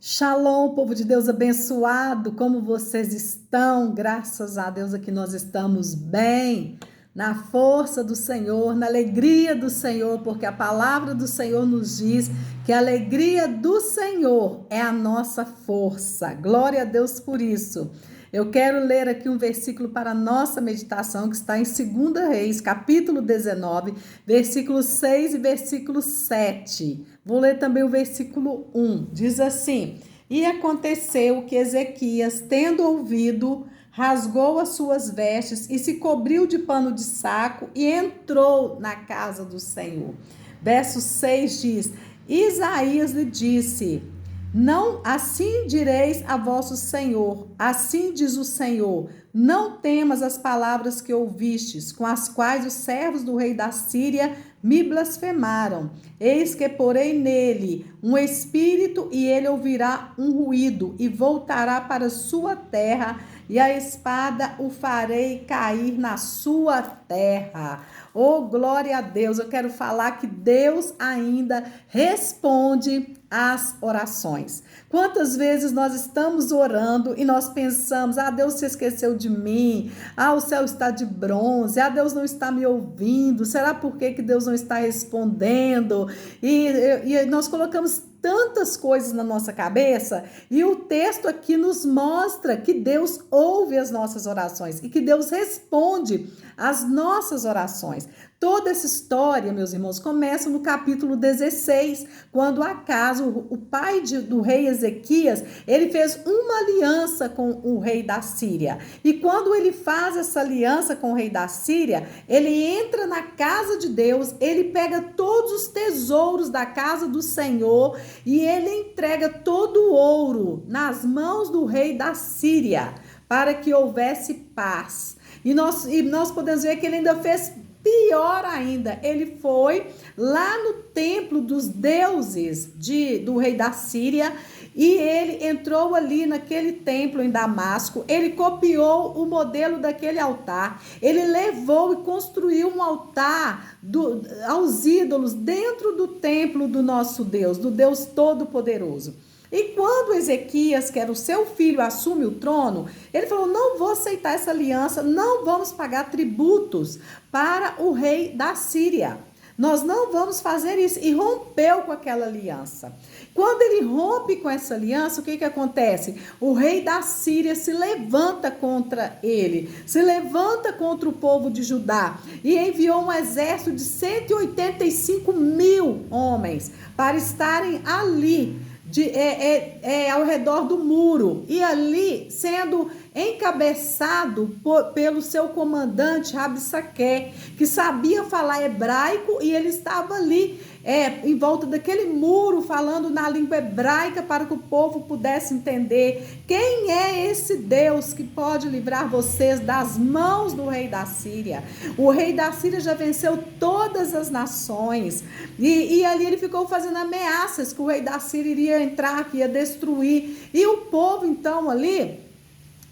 Shalom, povo de Deus abençoado, como vocês estão? Graças a Deus aqui nós estamos bem, na força do Senhor, na alegria do Senhor, porque a palavra do Senhor nos diz que a alegria do Senhor é a nossa força. Glória a Deus por isso. Eu quero ler aqui um versículo para a nossa meditação, que está em 2 Reis, capítulo 19, versículo 6 e versículo 7. Vou ler também o versículo 1. Diz assim: E aconteceu que Ezequias, tendo ouvido, rasgou as suas vestes e se cobriu de pano de saco e entrou na casa do Senhor. Verso 6 diz: Isaías lhe disse: Não, assim direis a vosso Senhor, assim diz o Senhor: Não temas as palavras que ouvistes, com as quais os servos do rei da Síria me blasfemaram. Eis que porei nele um espírito, e ele ouvirá um ruído, e voltará para sua terra, e a espada o farei cair na sua terra. Oh, glória a Deus! Eu quero falar que Deus ainda responde às orações. Quantas vezes nós estamos orando e nós pensamos: Deus se esqueceu de mim, o céu está de bronze, Deus não está me ouvindo, será por que Deus não está respondendo? E nós colocamos tantas coisas na nossa cabeça, e o texto aqui nos mostra que Deus ouve as nossas orações e que Deus responde às nossas orações. Toda essa história, meus irmãos, começa no capítulo 16, quando Acaso, o pai do rei Ezequias, ele fez uma aliança com o rei da Síria. E quando ele faz essa aliança com o rei da Síria, ele entra na casa de Deus, ele pega todos os tesouros da casa do Senhor e ele entrega todo o ouro nas mãos do rei da Síria, para que houvesse paz. E nós podemos ver que ele ainda fez pior ainda, ele foi lá no templo dos deuses do rei da Síria, e ele entrou ali naquele templo em Damasco, ele copiou o modelo daquele altar, ele levou e construiu um altar aos ídolos dentro do templo do nosso Deus, do Deus Todo-Poderoso. E quando Ezequias, que era o seu filho, assume o trono, ele falou: não vou aceitar essa aliança, não vamos pagar tributos para o rei da Síria. Nós não vamos fazer isso. E rompeu com aquela aliança. Quando ele rompe com essa aliança, o que acontece? O rei da Síria se levanta contra ele, se levanta contra o povo de Judá e enviou um exército de 185 mil homens para estarem ali, ao redor do muro, e ali sendo encabeçado pelo seu comandante Rabsaque, que sabia falar hebraico, e ele estava ali em volta daquele muro, falando na língua hebraica para que o povo pudesse entender quem é esse Deus que pode livrar vocês das mãos do rei da Síria. O rei da Síria já venceu todas as nações, e ali ele ficou fazendo ameaças que o rei da Síria iria entrar, que ia destruir, e o povo então ali,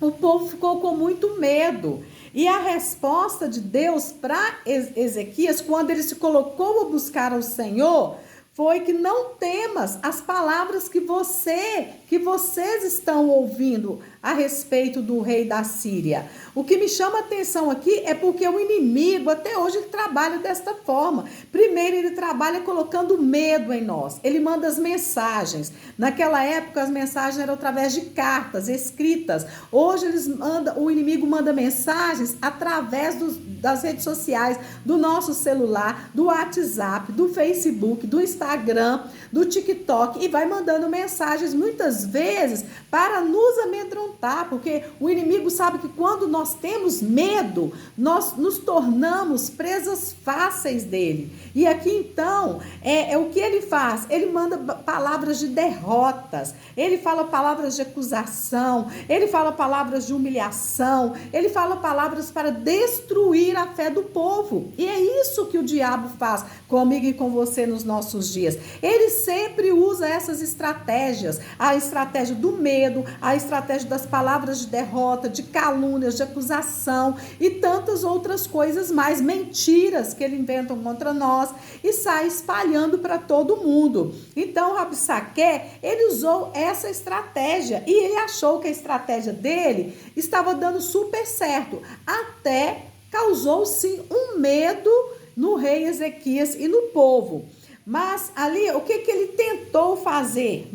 o povo ficou com muito medo. E a resposta de Deus para Ezequias, quando ele se colocou a buscar ao Senhor, foi que não temas as palavras que vocês estão ouvindo a respeito do rei da Síria. O que me chama a atenção aqui é porque o inimigo, até hoje, ele trabalha desta forma. Primeiro, ele trabalha colocando medo em nós. Ele manda as mensagens. Naquela época, as mensagens eram através de cartas escritas. Hoje, o inimigo manda mensagens através das redes sociais, do nosso celular, do WhatsApp, do Facebook, do Instagram, do TikTok, e vai mandando mensagens muitas vezes para nos amedrontar, porque o inimigo sabe que quando nós temos medo, nós nos tornamos presas fáceis dele. E aqui então, o que ele faz? Ele manda palavras de derrotas, ele fala palavras de acusação, ele fala palavras de humilhação, ele fala palavras para destruir a fé do povo. E é isso que o diabo faz comigo e com você nos nossos dias. Ele sempre usa essas estratégias, a estratégia do medo, a estratégia das palavras de derrota, de calúnias, de acusação e tantas outras coisas mais, mentiras que ele inventa contra nós e sai espalhando para todo mundo. Então, Rabsaque, ele usou essa estratégia e ele achou que a estratégia dele estava dando super certo, até causou sim um medo no rei Ezequias e no povo. Mas ali, o que ele tentou fazer?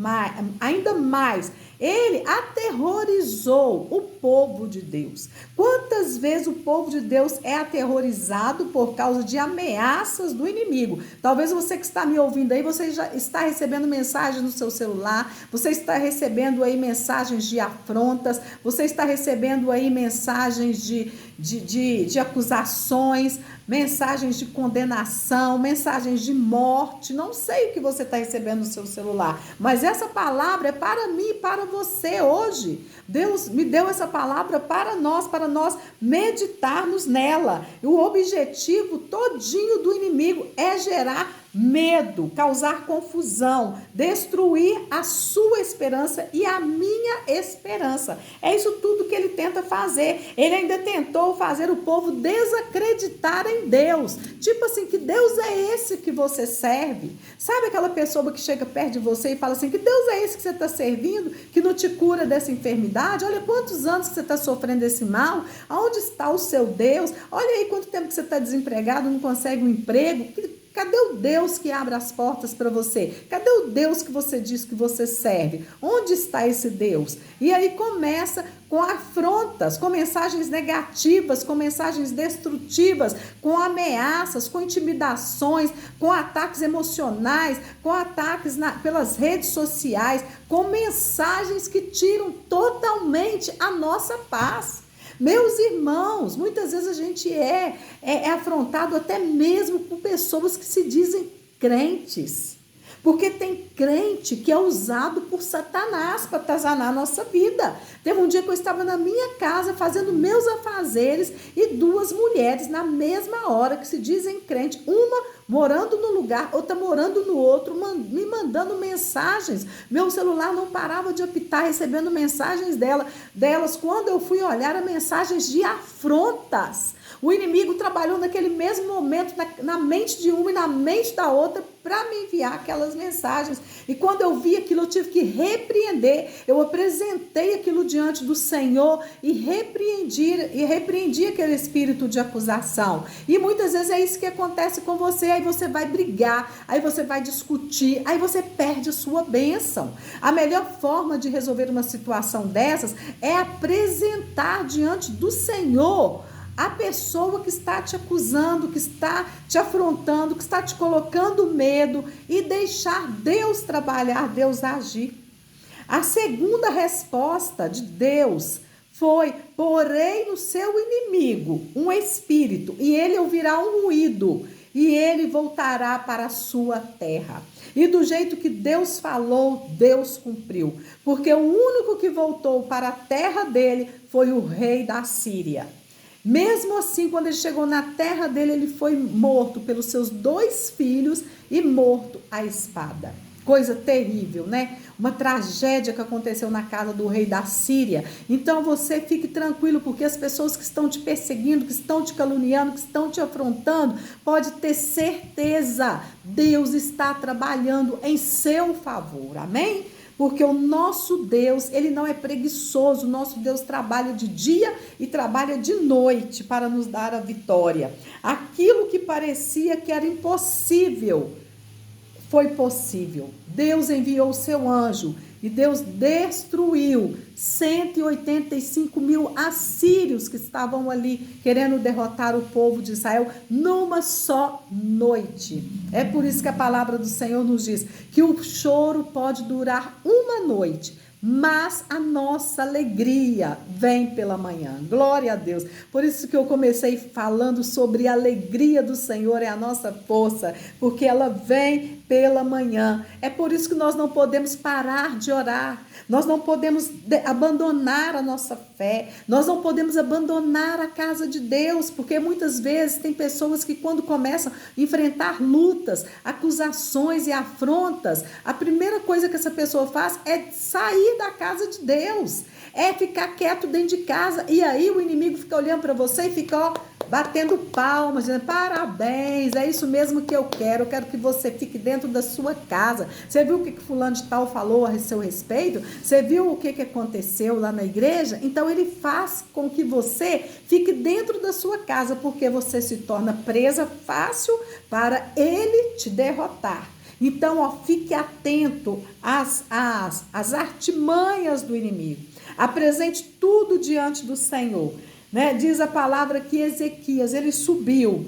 Ainda mais, ele aterrorizou o povo de Deus. Quantas vezes o povo de Deus é aterrorizado por causa de ameaças do inimigo? Talvez você que está me ouvindo aí, você já está recebendo mensagens no seu celular, você está recebendo aí mensagens de afrontas, você está recebendo aí mensagens de acusações, mensagens de condenação, mensagens de morte. Não sei o que você está recebendo no seu celular, mas essa palavra é para mim e para você hoje. Deus me deu essa palavra para nós meditarmos nela. O objetivo todinho do inimigo é gerar medo, causar confusão, destruir a sua esperança e a minha esperança. É isso tudo que ele tenta fazer. Ele ainda tentou fazer o povo desacreditar em Deus. Tipo assim, que Deus é esse que você serve? Sabe aquela pessoa que chega perto de você e fala assim, que Deus é esse que você está servindo, que não te cura dessa enfermidade? Olha quantos anos que você está sofrendo esse mal. Aonde está o seu Deus? Olha aí quanto tempo que você está desempregado, não consegue um emprego. Cadê o Deus que abre as portas para você? Cadê o Deus que você diz que você serve? Onde está esse Deus? E aí começa com afrontas, com mensagens negativas, com mensagens destrutivas, com ameaças, com intimidações, com ataques emocionais, com ataques pelas redes sociais, com mensagens que tiram totalmente a nossa paz. Meus irmãos, muitas vezes a gente é afrontado até mesmo por pessoas que se dizem crentes. Porque tem crente que é usado por Satanás para atazanar a nossa vida. Teve um dia que eu estava na minha casa fazendo meus afazeres e duas mulheres na mesma hora que se dizem crente, uma morando num lugar, outra morando no outro, me mandando mensagens. Meu celular não parava de apitar, recebendo mensagens delas. Quando eu fui olhar, eram mensagens de afrontas. O inimigo trabalhou naquele mesmo momento na mente de uma e na mente da outra para me enviar aquelas mensagens. E quando eu vi aquilo, eu tive que repreender. Eu apresentei aquilo diante do Senhor e repreendi aquele espírito de acusação. E muitas vezes é isso que acontece com você. Aí você vai brigar, aí você vai discutir, aí você perde a sua bênção. A melhor forma de resolver uma situação dessas é apresentar diante do Senhor a pessoa que está te acusando, que está te afrontando, que está te colocando medo e deixar Deus trabalhar, Deus agir. A segunda resposta de Deus foi: porém no seu inimigo um espírito, e ele ouvirá um ruído, e ele voltará para a sua terra. E do jeito que Deus falou, Deus cumpriu. Porque o único que voltou para a terra dele foi o rei da Síria. Mesmo assim, quando ele chegou na terra dele, ele foi morto pelos seus 2 filhos e morto à espada. Coisa terrível, né? Uma tragédia que aconteceu na casa do rei da Síria. Então você fique tranquilo, porque as pessoas que estão te perseguindo, que estão te caluniando, que estão te afrontando, pode ter certeza, Deus está trabalhando em seu favor, amém? Porque o nosso Deus, ele não é preguiçoso, o nosso Deus trabalha de dia e trabalha de noite para nos dar a vitória. Aquilo que parecia que era impossível, foi possível. Deus enviou o seu anjo e Deus destruiu 185 mil assírios que estavam ali querendo derrotar o povo de Israel numa só noite. É por isso que a palavra do Senhor nos diz que o choro pode durar uma noite, mas a nossa alegria vem pela manhã. Glória a Deus. Por isso que eu comecei falando sobre a alegria do Senhor é a nossa força, porque ela vem pela manhã. É por isso que nós não podemos parar de orar. Nós não podemos abandonar a nossa fé. Nós não podemos abandonar a casa de Deus, porque muitas vezes tem pessoas que quando começam a enfrentar lutas, acusações e afrontas, a primeira coisa que essa pessoa faz é sair da casa de Deus, é ficar quieto dentro de casa, e aí o inimigo fica olhando para você e fica, ó, batendo palmas, dizendo, parabéns, é isso mesmo que eu quero que você fique dentro da sua casa. Você viu o que fulano de tal falou a seu respeito? Você viu o que aconteceu lá na igreja? Então ele faz com que você fique dentro da sua casa, porque você se torna presa fácil para ele te derrotar. Então, ó, fique atento às artimanhas do inimigo. Apresente tudo diante do Senhor. Né? Diz a palavra que Ezequias, ele subiu,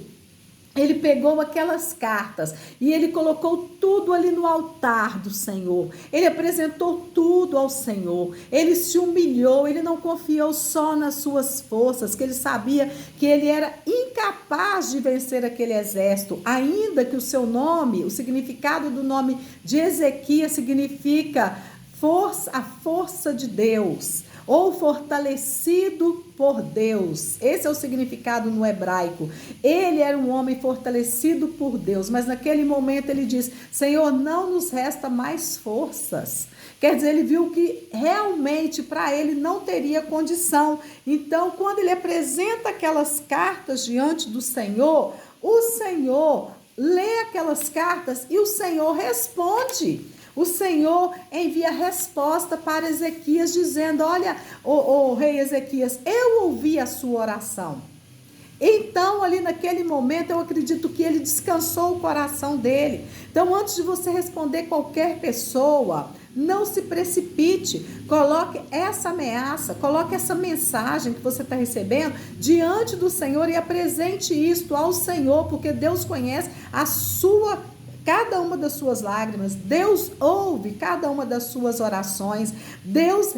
ele pegou aquelas cartas e ele colocou tudo ali no altar do Senhor. Ele apresentou tudo ao Senhor. Ele se humilhou, ele não confiou só nas suas forças, que ele sabia que ele era incapaz de vencer aquele exército, ainda que o seu nome, o significado do nome de Ezequias significa a força de Deus, ou fortalecido por Deus. Esse é o significado no hebraico. Ele era um homem fortalecido por Deus, mas naquele momento ele diz, Senhor, não nos resta mais forças. Quer dizer, ele viu que realmente para ele não teria condição. Então, quando ele apresenta aquelas cartas diante do Senhor, o Senhor lê aquelas cartas e o Senhor responde. O Senhor envia resposta para Ezequias dizendo, olha, o rei Ezequias, eu ouvi a sua oração. Então, ali naquele momento, eu acredito que ele descansou o coração dele. Então, antes de você responder qualquer pessoa, não se precipite, coloque essa ameaça, coloque essa mensagem que você está recebendo diante do Senhor e apresente isto ao Senhor, porque Deus conhece cada uma das suas lágrimas, Deus ouve cada uma das suas orações, Deus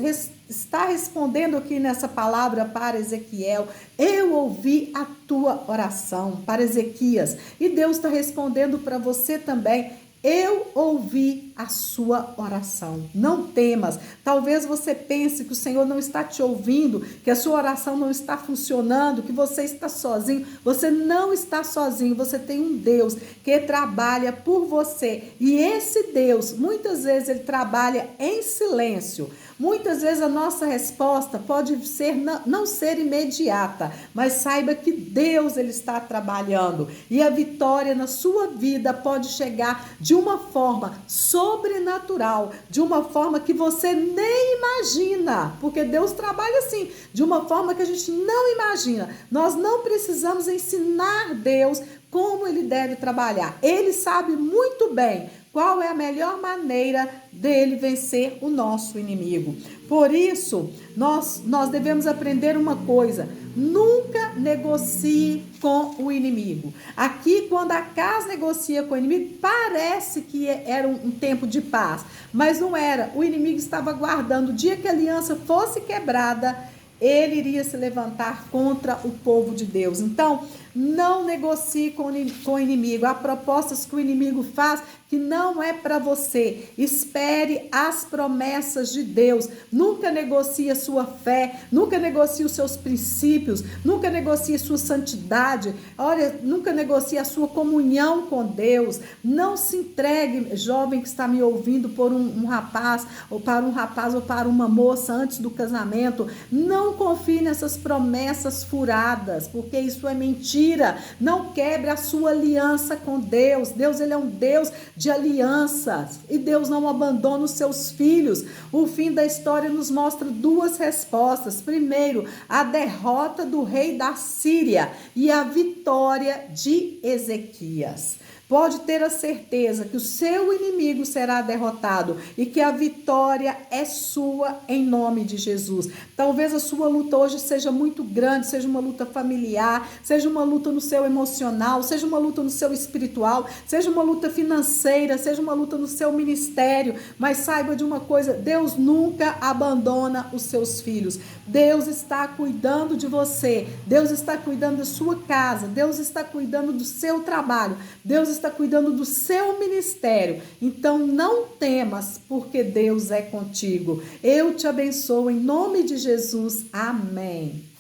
está respondendo aqui nessa palavra para Ezequiel, eu ouvi a tua oração, para Ezequias, e Deus está respondendo para você também, eu ouvi a sua oração. Não temas. Talvez você pense que o Senhor não está te ouvindo, que a sua oração não está funcionando, que você está sozinho. Você não está sozinho. Você tem um Deus que trabalha por você. E esse Deus, muitas vezes, ele trabalha em silêncio. Muitas vezes a nossa resposta pode ser não ser imediata, mas saiba que Deus ele está trabalhando e a vitória na sua vida pode chegar de uma forma sobrenatural, de uma forma que você nem imagina, porque Deus trabalha assim, de uma forma que a gente não imagina. Nós não precisamos ensinar Deus como ele deve trabalhar. Ele sabe muito bem qual é a melhor maneira dele vencer o nosso inimigo. Por isso, nós devemos aprender uma coisa: nunca negocie com o inimigo. Aqui, quando Acaz negocia com o inimigo, parece que era um tempo de paz, mas não era. O inimigo estava aguardando o dia que a aliança fosse quebrada, ele iria se levantar contra o povo de Deus. Então, não negocie com o inimigo. Há propostas que o inimigo faz que não é para você. Espere as promessas de Deus. Nunca negocie a sua fé, nunca negocie os seus princípios, nunca negocie a sua santidade. Olha, nunca negocie a sua comunhão com Deus. Não se entregue, jovem que está me ouvindo, por um rapaz ou para uma moça antes do casamento. Não confie nessas promessas furadas, porque isso é mentira. Não quebre a sua aliança com Deus. Deus, ele é um Deus de alianças e Deus não abandona os seus filhos. O fim da história nos mostra duas respostas. Primeiro, a derrota do rei da Síria e a vitória de Ezequias. Pode ter a certeza que o seu inimigo será derrotado e que a vitória é sua em nome de Jesus. Talvez a sua luta hoje seja muito grande, seja uma luta familiar, seja uma luta no seu emocional, seja uma luta no seu espiritual, seja uma luta financeira, seja uma luta no seu ministério, mas saiba de uma coisa, Deus nunca abandona os seus filhos. Deus está cuidando de você, Deus está cuidando da sua casa, Deus está cuidando do seu trabalho, Deus está cuidando do seu ministério. Então não temas, porque Deus é contigo. Eu te abençoo em nome de Jesus. Amém.